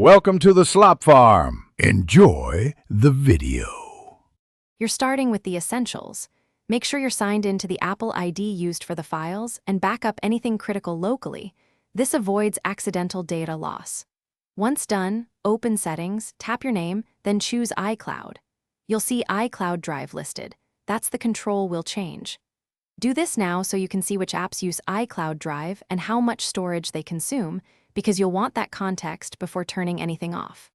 Welcome to the Slop Farm. Enjoy the video. You're starting with the essentials. Make sure you're signed into the Apple ID used for the files and back up anything critical locally. This avoids accidental data loss. Once done, open Settings, tap your name, then choose iCloud. You'll see iCloud Drive listed. That's the control we'll change. Do this now so you can see which apps use iCloud Drive and how much storage they consume, because you'll want that context before turning anything off.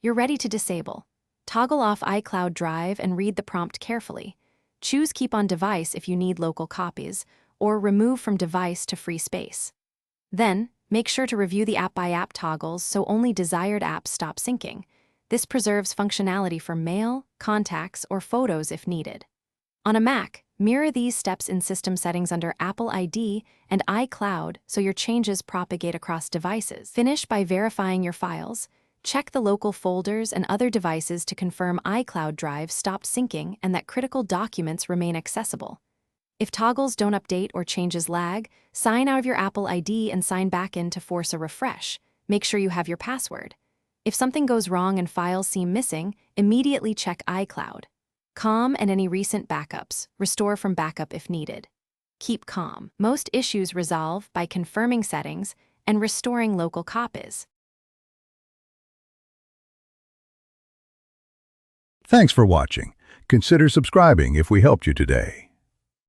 You're ready to disable. Toggle off iCloud Drive and read the prompt carefully. Choose Keep on Device if you need local copies, or Remove from Device to free space. Then, make sure to review the app-by-app toggles so only desired apps stop syncing. This preserves functionality for mail, contacts, or photos if needed. On a Mac, mirror these steps in System Settings under Apple ID and iCloud so your changes propagate across devices. Finish by verifying your files. Check the local folders and other devices to confirm iCloud Drive stopped syncing and that critical documents remain accessible. If toggles don't update or changes lag, sign out of your Apple ID and sign back in to force a refresh. Make sure you have your password. If something goes wrong and files seem missing, immediately check iCloud. Calm and any recent backups. Restore from backup if needed. Keep calm. Most issues resolve by confirming settings and restoring local copies. Thanks for watching. Consider subscribing if we helped you today.